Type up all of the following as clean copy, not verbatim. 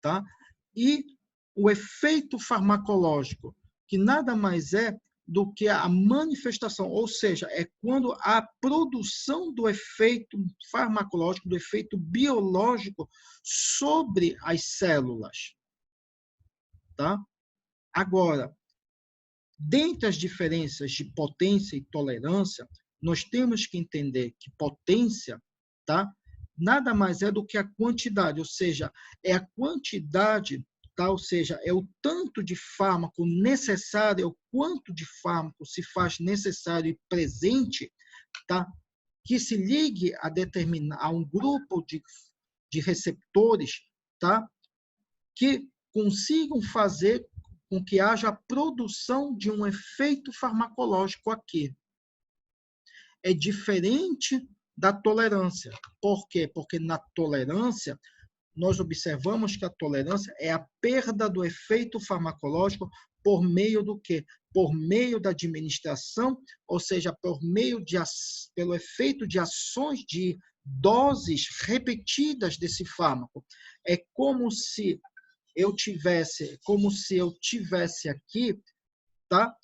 tá? E o efeito farmacológico, que nada mais é do que a manifestação, ou seja, é quando a produção do efeito farmacológico, do efeito biológico sobre as células, tá? Agora, dentre as diferenças de potência e tolerância, nós temos que entender que potência, tá? Nada mais é do que a quantidade, ou seja, é a quantidade, tá? Ou seja, é o tanto de fármaco necessário, é o quanto de fármaco se faz necessário e presente, tá? Que se ligue a um grupo de receptores, tá? Que consigam fazer com que haja a produção de um efeito farmacológico aqui. É diferente da tolerância. Por quê? Porque na tolerância, nós observamos que a tolerância é a perda do efeito farmacológico por meio do quê? Por meio da administração, ou seja, pelo efeito de ações de doses repetidas desse fármaco. É como se eu tivesse aqui, tá?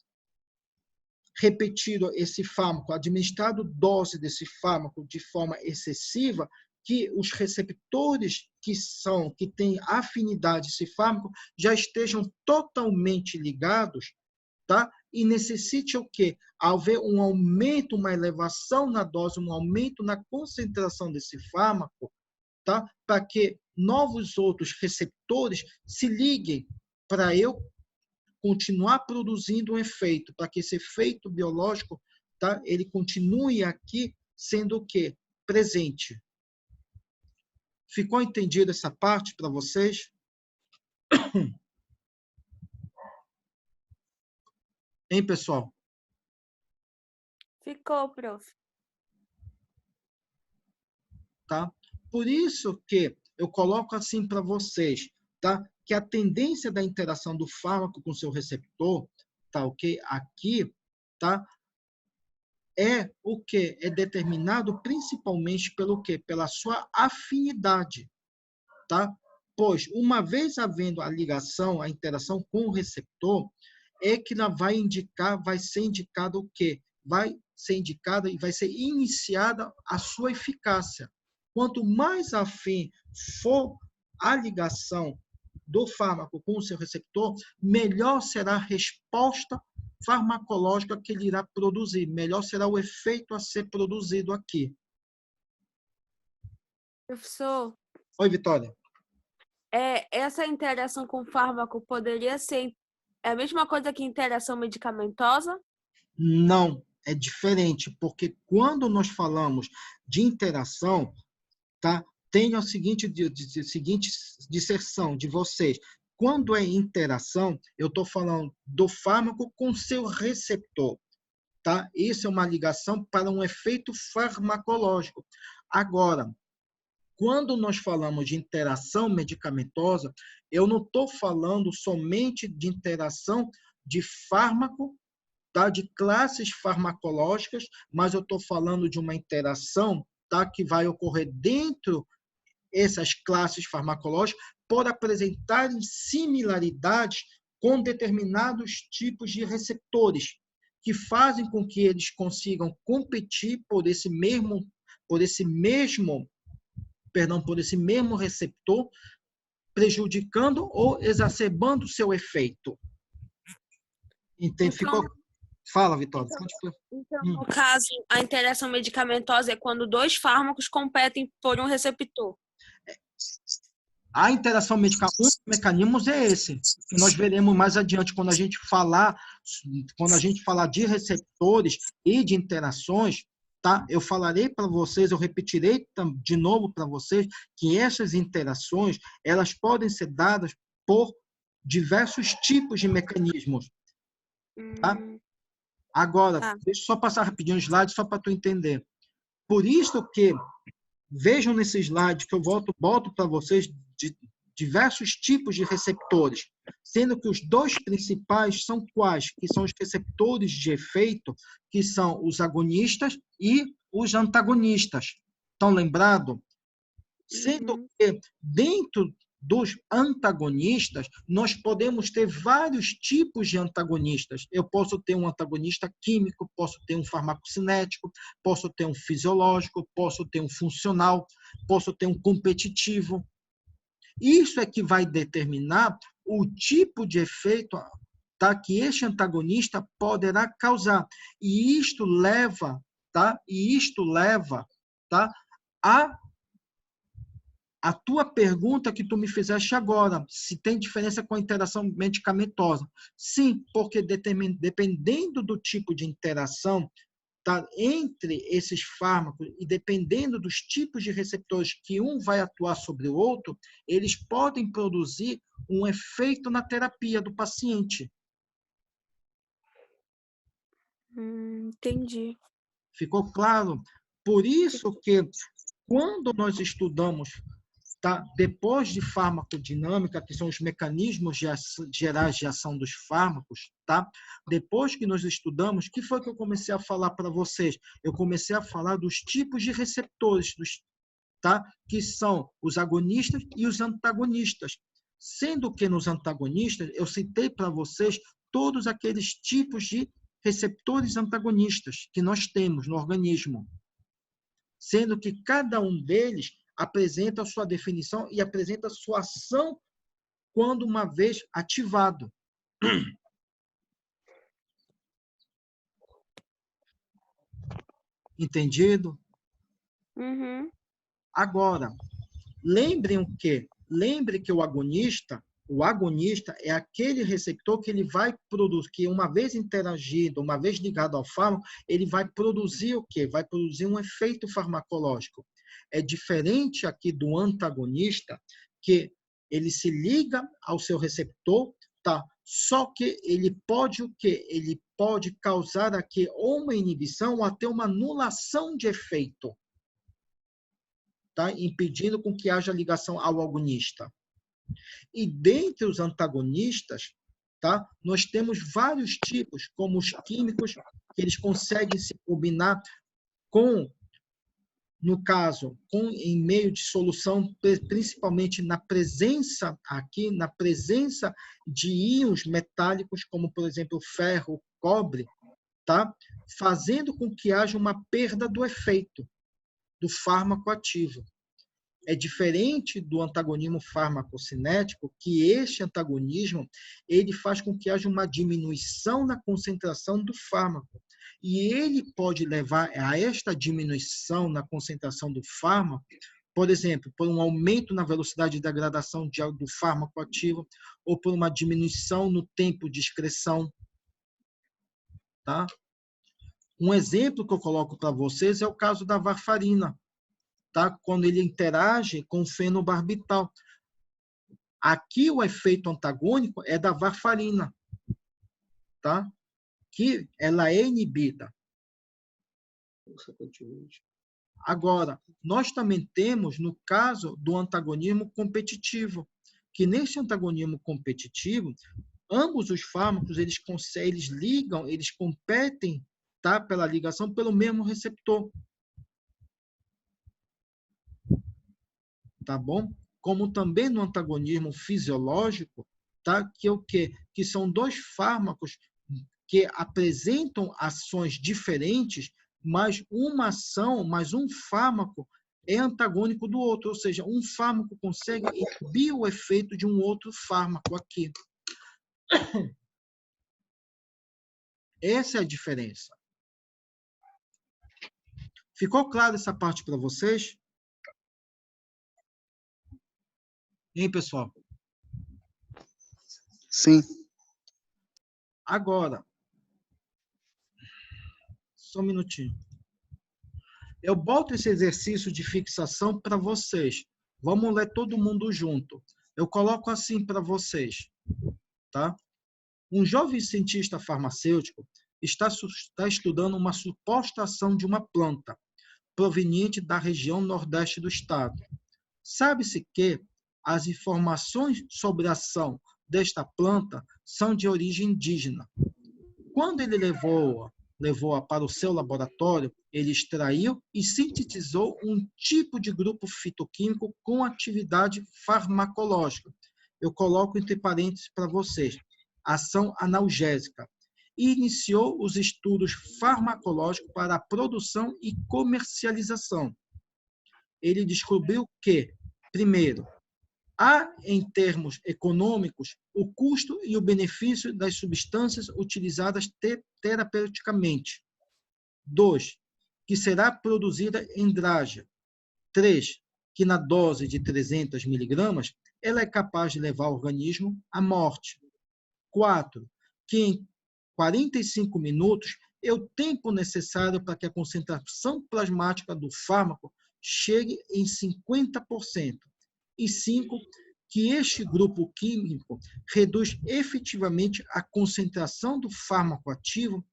Repetido esse fármaco, administrado dose desse fármaco de forma excessiva, que os receptores que têm afinidade a esse fármaco já estejam totalmente ligados, tá? E necessite o quê? Haver um aumento, uma elevação na dose, um aumento na concentração desse fármaco, tá? Para que novos outros receptores se liguem para eu continuar produzindo um efeito, para que esse efeito biológico, tá? Ele continue aqui sendo o quê? Presente. Ficou entendido essa parte para vocês? Hein, pessoal? Ficou, prof. Tá? Por isso que eu coloco assim para vocês, tá? Que a tendência da interação do fármaco com seu receptor, tá ok? Aqui, tá? É o que é determinado principalmente pelo quê? Pela sua afinidade, tá? Pois uma vez havendo a ligação, a interação com o receptor, é que ela vai ser indicado o quê? Vai ser indicada e vai ser iniciada a sua eficácia. Quanto mais afim for a ligação do fármaco com o seu receptor, melhor será a resposta farmacológica que ele irá produzir, melhor será o efeito a ser produzido aqui. Professor, Oi, Vitória. essa interação com o fármaco poderia ser a mesma coisa que interação medicamentosa? Não, é diferente, porque quando nós falamos de interação, tá? Tem a seguinte disserção de vocês. Quando é interação, eu estou falando do fármaco com seu receptor, tá? Isso é uma ligação para um efeito farmacológico. Agora, quando nós falamos de interação medicamentosa, eu não estou falando somente de interação de fármaco, tá? De classes farmacológicas, mas eu estou falando de uma interação, tá? Que vai ocorrer dentro essas classes farmacológicas por apresentarem similaridades com determinados tipos de receptores, que fazem com que eles consigam competir por esse mesmo receptor, prejudicando ou exacerbando o seu efeito. Entende? Então, Fala, Vitória. Então, no caso, a interação medicamentosa é quando dois fármacos competem por um receptor. A interação medicamentosa, um dos mecanismos é esse, que nós veremos mais adiante quando a gente falar de receptores e de interações, tá? Eu falarei para vocês, eu repetirei de novo para vocês que essas interações, elas podem ser dadas por diversos tipos de mecanismos, tá? Agora, deixa eu só passar rapidinho o slide só para tu entender. Por isso que vejam nesse slide que eu boto para vocês de diversos tipos de receptores, sendo que os dois principais são quais? Que são os receptores de efeito, que são os agonistas e os antagonistas. Estão lembrados? Sendo que dentro dos antagonistas, nós podemos ter vários tipos de antagonistas. Eu posso ter um antagonista químico, posso ter um farmacocinético, posso ter um fisiológico, posso ter um funcional, posso ter um competitivo. Isso é que vai determinar o tipo de efeito, tá, que este antagonista poderá causar. E isto leva, tá? Tá, a tua pergunta que tu me fizeste agora, se tem diferença com a interação medicamentosa. Sim, porque dependendo do tipo de interação, tá, entre esses fármacos e dependendo dos tipos de receptores que um vai atuar sobre o outro, eles podem produzir um efeito na terapia do paciente. Entendi. Ficou claro? Por isso que quando nós estudamos, tá, depois de farmacodinâmica, que são os mecanismos gerais de ação dos fármacos, tá? Depois que nós estudamos, o que foi que eu comecei a falar para vocês? Eu comecei a falar dos tipos de receptores, tá? Que são os agonistas e os antagonistas. Sendo que nos antagonistas, eu citei para vocês todos aqueles tipos de receptores antagonistas que nós temos no organismo, sendo que cada um deles apresenta a sua definição e apresenta a sua ação quando uma vez ativado. Entendido? Uhum. Agora, lembre que o agonista é aquele receptor que ele vai produzir, que uma vez interagido, uma vez ligado ao fármaco, ele vai produzir o quê? Vai produzir um efeito farmacológico. É diferente aqui do antagonista, que ele se liga ao seu receptor, tá? Só que ele pode o quê? Ele pode causar aqui ou uma inibição ou até uma anulação de efeito, tá? Impedindo com que haja ligação ao agonista. E dentre os antagonistas, tá? Nós temos vários tipos, como os químicos, que eles conseguem se combinar com, no caso, em meio de solução, principalmente na presença de íons metálicos, como, por exemplo, ferro, cobre, tá? Fazendo com que haja uma perda do efeito do fármaco ativo. É diferente do antagonismo farmacocinético, que este antagonismo ele faz com que haja uma diminuição na concentração do fármaco. E ele pode levar a esta diminuição na concentração do fármaco, por exemplo, por um aumento na velocidade de degradação do fármaco ativo, ou por uma diminuição no tempo de excreção. Tá? Um exemplo que eu coloco para vocês é o caso da varfarina. Tá? Quando ele interage com o fenobarbital. Aqui o efeito antagônico é da varfarina, tá? Que ela é inibida. Agora, nós também temos, no caso do antagonismo competitivo, que nesse antagonismo competitivo, ambos os fármacos, eles ligam, eles competem, tá? Pela ligação pelo mesmo receptor. Tá bom? Como também no antagonismo fisiológico, tá? Que é o quê? Que são dois fármacos que apresentam ações diferentes, mas uma ação, mas um fármaco é antagônico do outro, ou seja, um fármaco consegue inibir o efeito de um outro fármaco aqui. Essa é a diferença. Ficou claro essa parte para vocês? Hein, pessoal? Sim. Agora, só um minutinho. Eu boto esse exercício de fixação para vocês. Vamos ler todo mundo junto. Eu coloco assim para vocês, tá? Um jovem cientista farmacêutico está estudando uma suposta ação de uma planta proveniente da região nordeste do estado. Sabe-se que as informações sobre a ação desta planta são de origem indígena. Quando ele levou levou para o seu laboratório, ele extraiu e sintetizou um tipo de grupo fitoquímico com atividade farmacológica. Eu coloco entre parênteses para vocês, ação analgésica. E iniciou os estudos farmacológicos para a produção e comercialização. Ele descobriu que, primeiro, há, em termos econômicos, o custo e o benefício das substâncias utilizadas terapeuticamente. 2, que será produzida em drágia. 3, que na dose de 300 miligramas, ela é capaz de levar o organismo à morte. 4, que em 45 minutos é o tempo necessário para que a concentração plasmática do fármaco chegue em 50%. E 5, que este grupo químico reduz efetivamente a concentração do fármaco ativo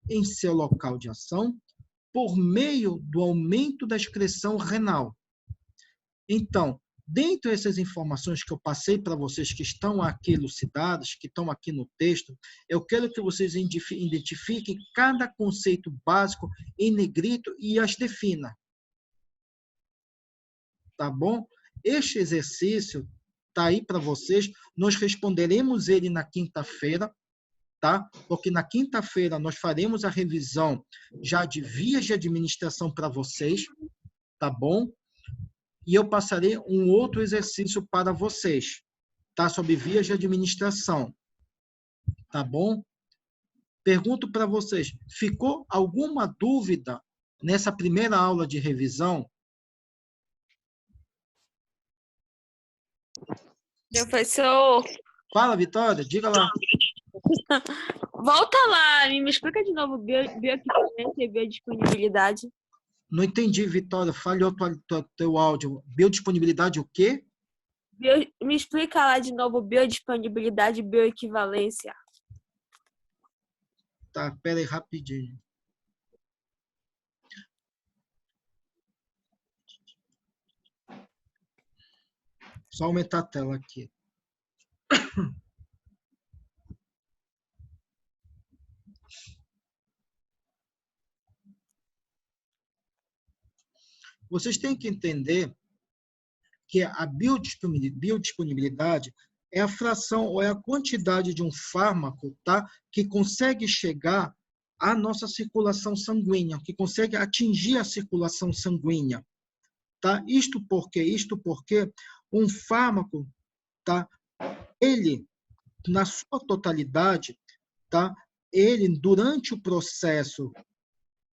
em seu local de ação por meio do aumento da excreção renal. Então, dentro dessas informações que eu passei para vocês que estão aqui elucidadas, que estão aqui no texto, eu quero que vocês identifiquem cada conceito básico em negrito e as defina. Tá bom? Este exercício está aí para vocês. Nós responderemos ele na quinta-feira, tá? Porque na quinta-feira nós faremos a revisão já de vias de administração para vocês, tá bom? E eu passarei um outro exercício para vocês, tá? Sobre vias de administração, tá bom? Pergunto para vocês, ficou alguma dúvida nessa primeira aula de revisão? Professor, Fala, Vitória, diga lá. volta lá, me explica de novo bioequivalência e biodisponibilidade. Não entendi, Vitória, falhou teu áudio. Biodisponibilidade o quê? Me explica lá de novo biodisponibilidade e bioequivalência. Tá, pera aí, rapidinho. Só aumentar a tela aqui. Vocês têm que entender que a biodisponibilidade é a fração ou é a quantidade de um fármaco, tá, que consegue chegar à nossa circulação sanguínea, que consegue atingir a circulação sanguínea. Tá? Isto porque um fármaco, tá, ele, na sua totalidade, tá, ele, durante o processo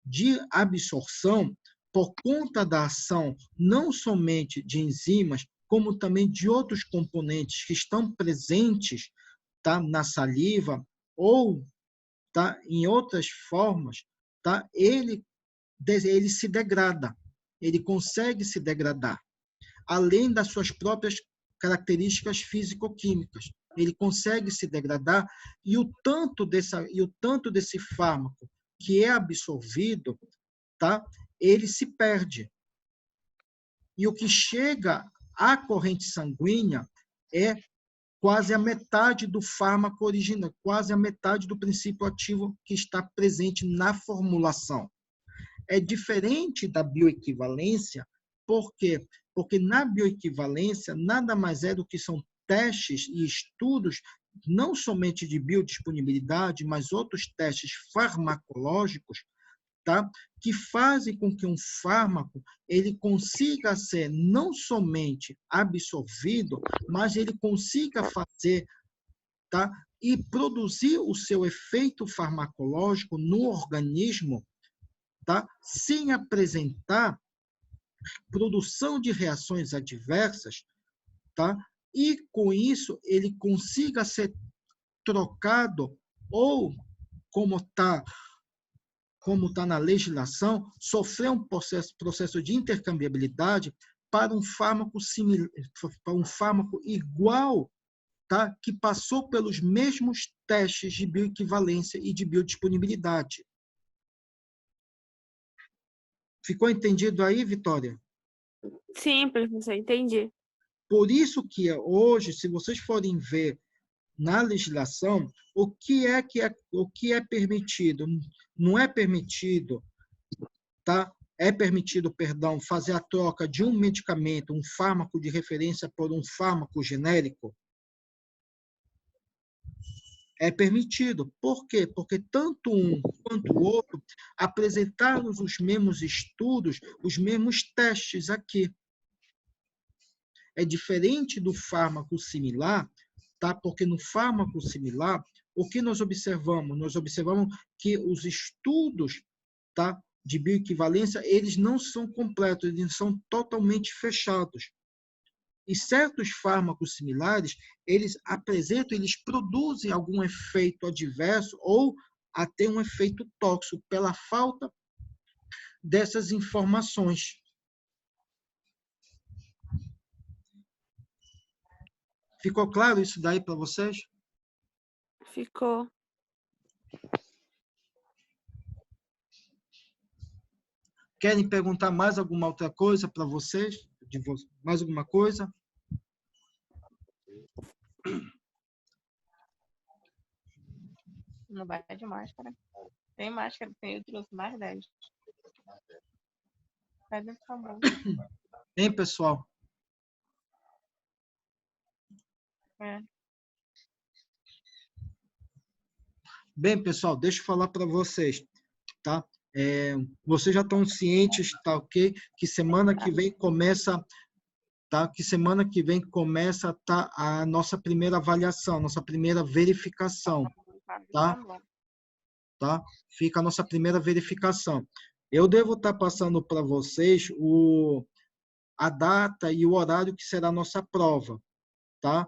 de absorção, por conta da ação não somente de enzimas, como também de outros componentes que estão presentes, tá, na saliva ou, tá, em outras formas, tá, ele se degrada, ele consegue se degradar, além das suas próprias características físico-químicas. Ele consegue se degradar e o tanto desse fármaco que é absorvido, tá, ele se perde. E o que chega à corrente sanguínea é quase a metade do fármaco original, quase a metade do princípio ativo que está presente na formulação. É diferente da bioequivalência, por quê? Porque na bioequivalência nada mais é do que são testes e estudos não somente de biodisponibilidade, mas outros testes farmacológicos, tá? Que fazem com que um fármaco ele consiga ser não somente absorvido, mas ele consiga fazer, tá? E produzir o seu efeito farmacológico no organismo, tá? Sem apresentar produção de reações adversas, tá? E com isso ele consiga ser trocado ou, como está na legislação, sofrer um processo de intercambiabilidade para um fármaco similar, para um fármaco igual, tá? Que passou pelos mesmos testes de bioequivalência e de biodisponibilidade. Ficou entendido aí, Vitória? Sim, professor, entendi. Por isso que hoje, se vocês forem ver na legislação, o que é permitido? Não é permitido, tá? É permitido, perdão, fazer a troca de um medicamento, um fármaco de referência por um fármaco genérico? É permitido. Por quê? Porque tanto um quanto o outro apresentaram os mesmos estudos, os mesmos testes aqui. É diferente do fármaco similar, tá? Porque no fármaco similar, o que nós observamos? Nós observamos que os estudos, tá, de bioequivalência, eles não são completos, eles são totalmente fechados. E certos fármacos similares, eles apresentam, eles produzem algum efeito adverso ou até um efeito tóxico pela falta dessas informações. Ficou claro isso daí para vocês? Ficou. Querem perguntar mais alguma outra coisa para vocês? Mais alguma coisa? Não vai de máscara. Tem máscara, eu trouxe mais 10. Vai dentro da bolsa. Hein, pessoal? É. Bem, pessoal, deixa eu falar para vocês, tá? Vocês já estão cientes, tá ok? Que semana que vem começa, tá? Que semana que vem começa, tá, a nossa primeira avaliação, nossa primeira verificação, tá? Tá? Fica a nossa primeira verificação. Eu devo estar passando para vocês a data e o horário que será a nossa prova, tá?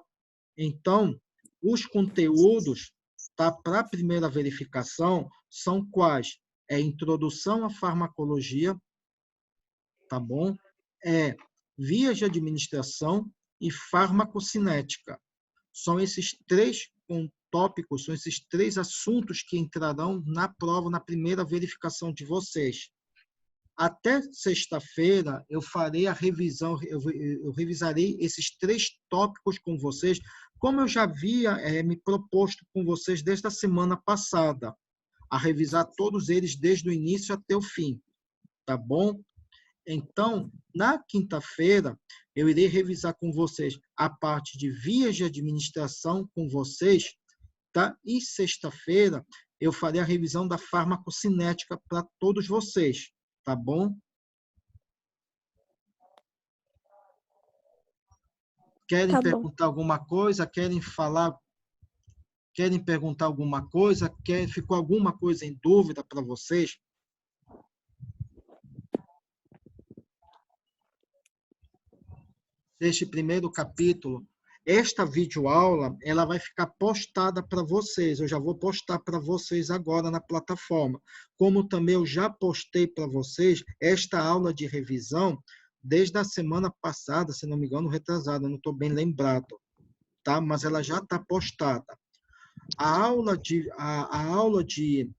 Então, os conteúdos, tá, para a primeira verificação são quais? É introdução à farmacologia, tá bom? Vias de administração e farmacocinética. São esses três tópicos, são esses três assuntos que entrarão na prova, na primeira verificação de vocês. Até sexta-feira, eu farei a revisão, eu revisarei esses três tópicos com vocês, como eu já havia me proposto com vocês desde a semana passada, a revisar todos eles desde o início até o fim, tá bom? Então, na quinta-feira, eu irei revisar com vocês a parte de vias de administração com vocês, tá? E sexta-feira, eu farei a revisão da farmacocinética para todos vocês, tá bom? Querem perguntar alguma coisa? Querem falar? Querem perguntar alguma coisa? Ficou alguma coisa em dúvida para vocês? Deste primeiro capítulo, esta videoaula, ela vai ficar postada para vocês. Eu já vou postar para vocês agora na plataforma. Como também eu já postei para vocês esta aula de revisão desde a semana passada, se não me engano, retrasada, não estou bem lembrado, tá? Mas ela já está postada. A aula de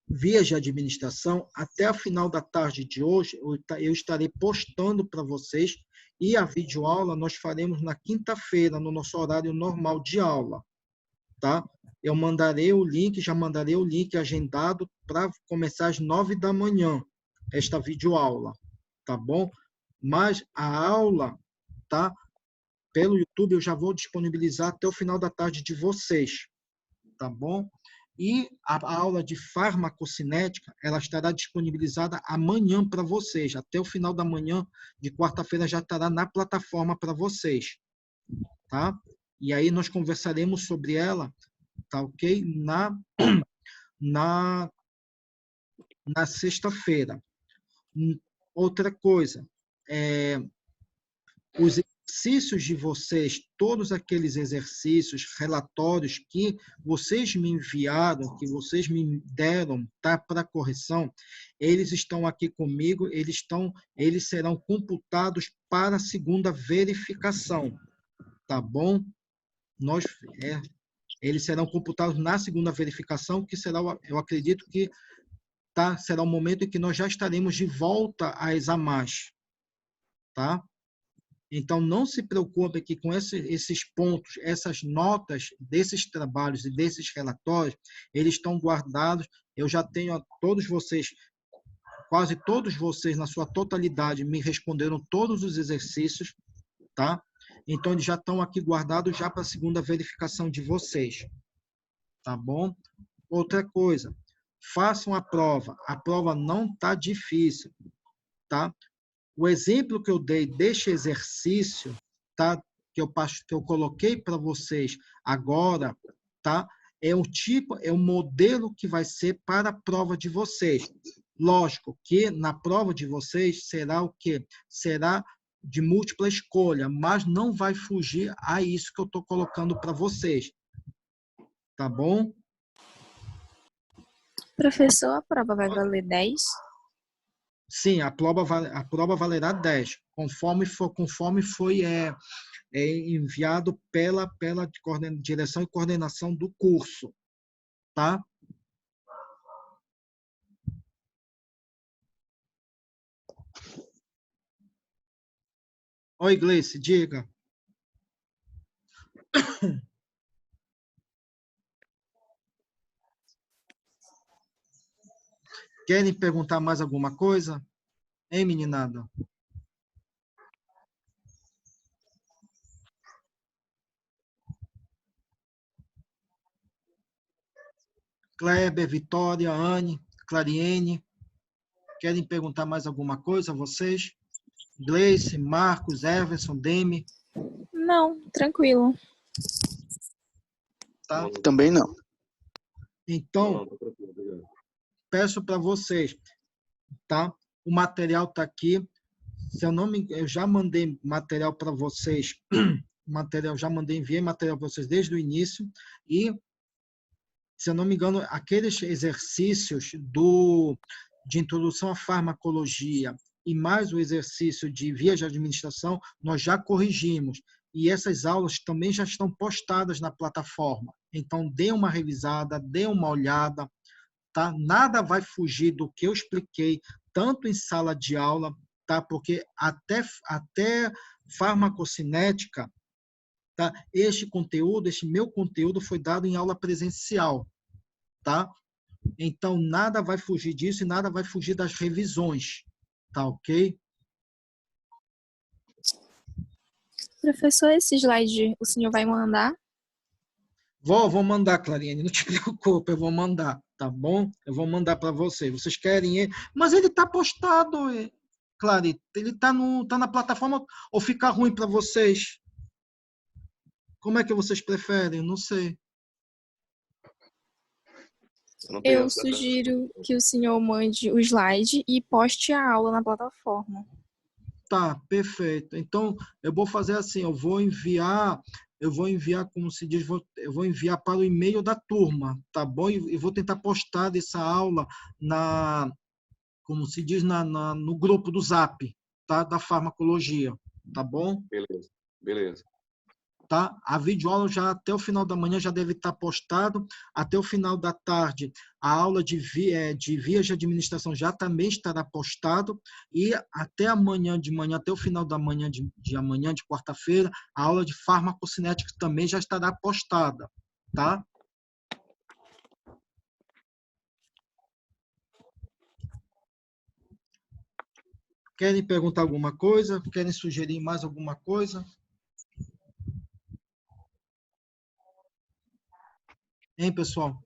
vias de administração, até a final da tarde de hoje, eu estarei postando para vocês, e a videoaula nós faremos na quinta-feira, no nosso horário normal de aula, tá? Eu mandarei o link, já mandarei o link agendado para começar às 9 da manhã, esta videoaula, tá bom? Mas a aula, tá? Pelo YouTube eu já vou disponibilizar até o final da tarde de vocês, tá bom? E a aula de farmacocinética, ela estará disponibilizada amanhã para vocês. Até o final da manhã de quarta-feira já estará na plataforma para vocês, tá? E aí nós conversaremos sobre ela, tá ok? Na sexta-feira. Outra coisa, os exercícios de vocês, todos aqueles exercícios, relatórios que vocês me enviaram, que vocês me deram, tá, para correção, eles estão aqui comigo, eles serão computados para a segunda verificação, tá bom? Eles serão computados na segunda verificação, que será, eu acredito que será o momento em que nós já estaremos de volta a ESAMAS, tá? Então, não se preocupe que com esses pontos, essas notas desses trabalhos e desses relatórios, eles estão guardados. Eu já tenho todos vocês, quase todos vocês, na sua totalidade, me responderam todos os exercícios, tá? Então, eles já estão aqui guardados já para a segunda verificação de vocês, tá bom? Outra coisa, façam a prova. A prova não está difícil, tá? O exemplo que eu dei deste exercício, tá? Que eu coloquei para vocês agora, tá? É o modelo que vai ser para a prova de vocês. Lógico que na prova de vocês será o quê? Será de múltipla escolha, mas não vai fugir a isso que eu estou colocando para vocês. Tá bom? Professor, a prova vai valer 10? Sim, a prova valerá 10, conforme foi enviado pela direção e coordenação do curso, tá? Oi, Gleice, diga. Querem perguntar mais alguma coisa? Hein, meninada? Kleber, Vitória, Anne, Clariene, querem perguntar mais alguma coisa a vocês? Gleice, Marcos, Everson, Demi, Não, tranquilo. tá? Também não. Então, peço para vocês, tá? O material está aqui. Se eu não me, eu já mandei material para vocês, enviei material para vocês desde o início e, se eu não me engano, aqueles exercícios de introdução à farmacologia e mais o exercício de vias de administração, nós já corrigimos. E essas aulas também já estão postadas na plataforma. Então, dê uma revisada, dê uma olhada, tá? Nada vai fugir do que eu expliquei, tanto em sala de aula, tá? Porque até farmacocinética, tá? Este meu conteúdo foi dado em aula presencial, tá? Então, nada vai fugir disso e nada vai fugir das revisões, tá ok? Professor, esse slide o senhor vai mandar? Vou mandar, Clariane, não te preocupe, eu vou mandar, tá bom? Eu vou mandar para vocês. Vocês querem ele? Mas ele está postado, Clarice, ele está na plataforma ou fica ruim para vocês? Como é que vocês preferem? Não sei. Eu sugiro que o senhor mande o slide e poste a aula na plataforma. Tá, perfeito. Então, eu vou fazer assim, eu vou enviar, como se diz, eu vou enviar para o e-mail da turma, tá bom? E vou tentar postar essa aula como se diz, no grupo do Zap, tá? Da farmacologia, tá bom? Beleza, beleza. Tá? A videoaula já até o final da manhã já deve estar postado, até o final da tarde a aula de vias de administração já também estará postado e até amanhã de manhã, até o final da manhã de amanhã, de quarta-feira, a aula de farmacocinética também já estará postada, tá? Querem perguntar alguma coisa? Querem sugerir mais alguma coisa? Hein, pessoal?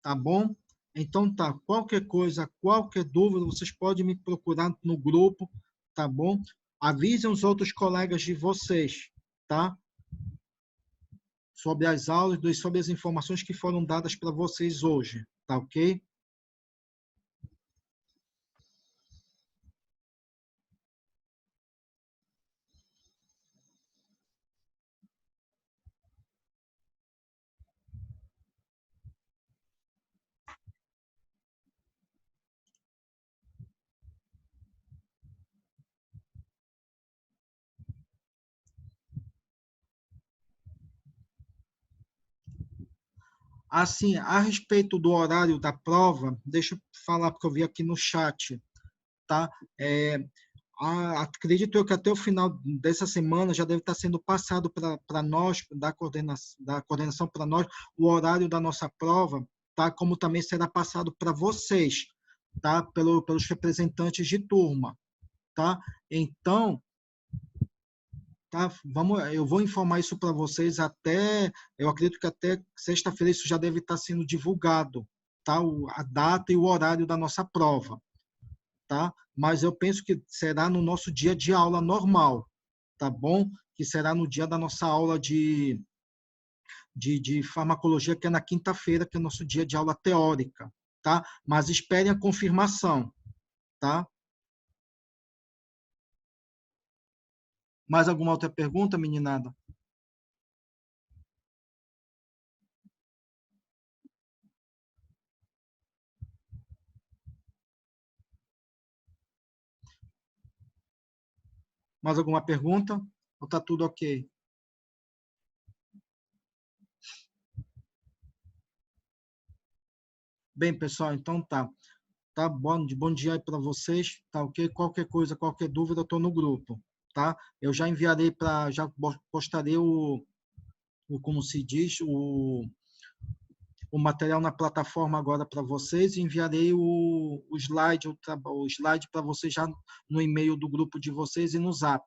Tá bom? Então tá, qualquer coisa, qualquer dúvida, vocês podem me procurar no grupo, tá bom? Avisem os outros colegas de vocês, tá? Sobre as aulas, sobre as informações que foram dadas para vocês hoje, tá ok? Assim, a respeito do horário da prova, deixa eu falar, porque eu vi aqui no chat, tá? Acredito eu que até o final dessa semana já deve estar sendo passado para nós, da coordenação para nós, o horário da nossa prova, tá? Como também será passado para vocês, tá? Pelos representantes de turma, tá? Então, tá? Eu vou informar isso para vocês eu acredito que até sexta-feira isso já deve estar sendo divulgado, tá? A data e o horário da nossa prova, tá? Mas eu penso que será no nosso dia de aula normal, tá bom? Que será no dia da nossa aula de farmacologia, que é na quinta-feira, que é o nosso dia de aula teórica, tá? Mas esperem a confirmação, tá? Mais alguma outra pergunta, meninada? Mais alguma pergunta? Ou tá tudo ok? Bem, pessoal, então tá. Tá bom dia aí para vocês, tá ok? Qualquer coisa, qualquer dúvida, eu tô no grupo, tá? Eu já enviarei já postarei como se diz, o material na plataforma agora para vocês e enviarei o slide para vocês já no e-mail do grupo de vocês e no Zap,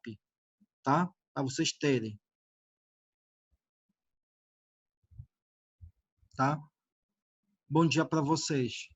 tá? Para vocês terem, tá? Bom dia para vocês.